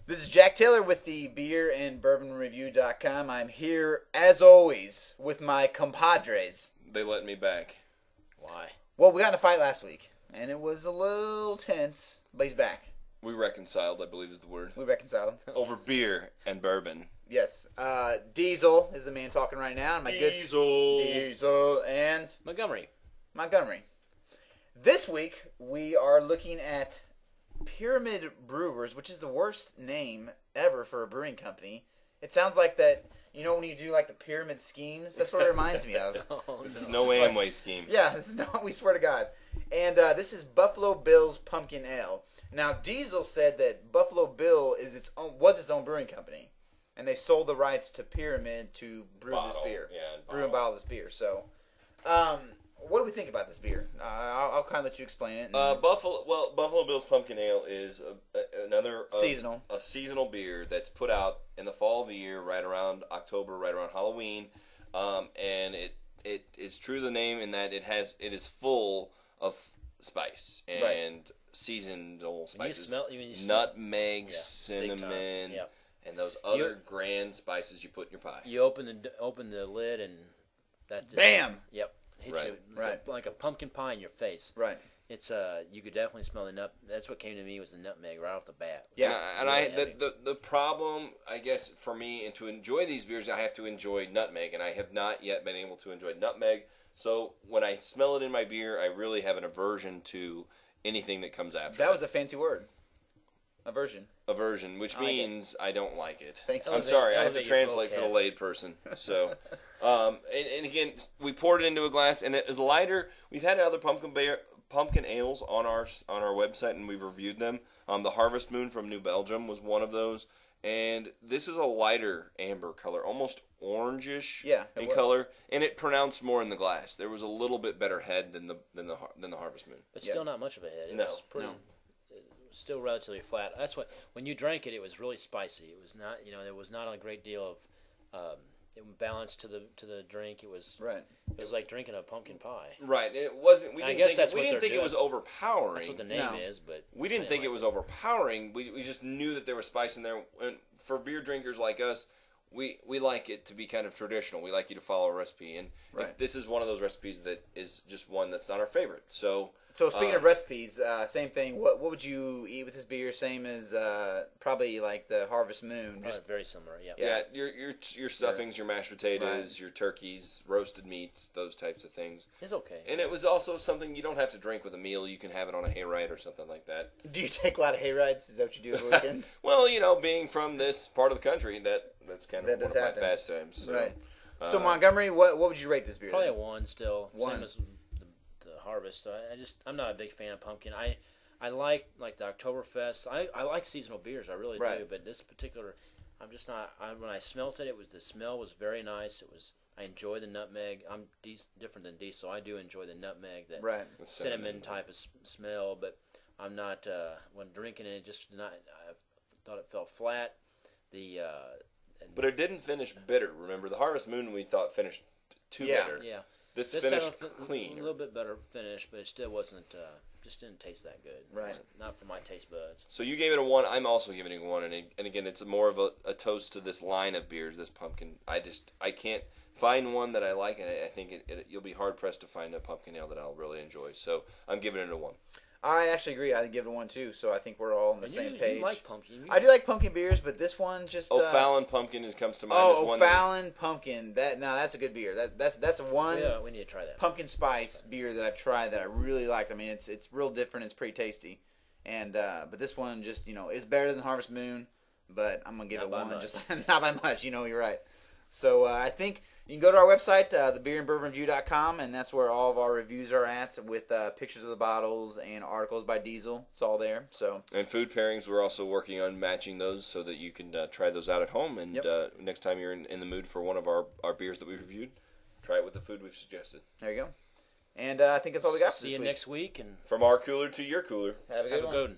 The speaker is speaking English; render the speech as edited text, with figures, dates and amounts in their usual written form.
This is Jack Taylor with the Beer and Bourbon Review.com. I'm here, as always, with my compadres. They let me back. Why? Well, we got in a fight last week, and it was a little tense, but he's back. We reconciled, I believe is the word. We reconciled. Over beer and bourbon. Yes. Diesel is the man talking right now. And my Diesel and Montgomery. This week, we are looking at Pyramid Brewers, which is the worst name ever for a brewing company. It sounds like that, you know, when you do like the pyramid schemes, that's what it reminds me of. This is no Amway scheme. Yeah, this is not, we swear to God. And this is Buffalo Bill's Pumpkin Ale. Now, Diesel said that Buffalo Bill was its own brewing company, and they sold the rights to Pyramid to brew this beer. Brew and bottle this beer. So, what do we think about this beer? I'll kind of let you explain it. Buffalo Bill's Pumpkin Ale is another seasonal beer that's put out in the fall of the year, right around October, right around Halloween, and it is true to the name in that it is full of spice and seasonal spices, nutmeg, cinnamon, and those other grand spices you put in your pie. You open the lid and that's bam. Yep. Hits you like a pumpkin pie in your face. Right. It's you could definitely smell the nut. That's what came to me was the nutmeg right off the bat. Yeah. The problem, I guess, for me and to enjoy these beers, I have to enjoy nutmeg, and I have not yet been able to enjoy nutmeg. So when I smell it in my beer, I really have an aversion to anything that comes after. That was a fancy word. Aversion, which means I don't like it. I'm sorry, I have to translate for the laid person. So, and again, we poured it into a glass, and it is lighter. We've had other pumpkin ales on our website, and we've reviewed them. The Harvest Moon from New Belgium was one of those, and this is a lighter amber color, almost orangish in color, and it pronounced more in the glass. There was a little bit better head than the Harvest Moon, but still not much of a head. It was pretty. Still relatively flat. That's what when you drank it, it was really spicy. It was not, there was not a great deal of balance to the drink. It was It was like drinking a pumpkin pie. Right. It wasn't. We didn't think it was overpowering. That's what the name is, but we didn't think it was overpowering. We just knew that there was spice in there. And for beer drinkers like us, we like it to be kind of traditional. We like you to follow a recipe, and if this is one of those recipes that is just one that's not our favorite. So speaking of recipes, same thing. What would you eat with this beer? Same as probably like the Harvest Moon. Just very similar. Yeah. Yeah. Your stuffings, your mashed potatoes, your turkeys, roasted meats, those types of things. It's okay. And it was also something you don't have to drink with a meal. You can have it on a hayride or something like that. Do you take a lot of hayrides? Is that what you do over the weekend? Well, being from this part of the country, that's kind of one of my pastimes. So, right. So Montgomery, what would you rate this beer? Probably a 1 still. 1. Same as the Harvest. I'm not a big fan of pumpkin. I like the Oktoberfest. I like seasonal beers. I really do. But this particular, I'm just not. When I smelt it, the smell was very nice. I enjoy the nutmeg. I'm different than Diesel. I do enjoy the nutmeg, that cinnamon type of smell. But I'm not. When drinking it, I thought it fell flat. But it didn't finish bitter. Remember, the Harvest Moon we thought finished too bitter. Yeah. This finished clean. A little bit better finish, but it still wasn't. Just didn't taste that good. Right. Not for my taste buds. So you gave it a 1. I'm also giving it a 1. And again, it's more of a toast to this line of beers. This pumpkin. I can't find one that I like, and I think you'll be hard pressed to find a pumpkin ale that I'll really enjoy. So I'm giving it a 1. I actually agree. I give it a 1 too. So I think we're all on the same page. You like pumpkin. I do like pumpkin beers, but this one just. O'Fallon Pumpkin comes to mind. O'Fallon Pumpkin. That's a good beer. That's a one. Yeah, we need to try that. Pumpkin spice beer that I've tried that I really liked. I mean, it's real different. It's pretty tasty, and but this one just is better than Harvest Moon. But I'm gonna give it 1. Just not by much. You're right. So I think you can go to our website, thebeerandbourbonreview.com, and that's where all of our reviews are at, with pictures of the bottles and articles by Diesel. It's all there. And food pairings, we're also working on matching those so that you can try those out at home. And next time you're in the mood for one of our beers that we've reviewed, try it with the food we've suggested. There you go. And I think that's all we got for this week. See you next week. And from our cooler to your cooler. Have a good one.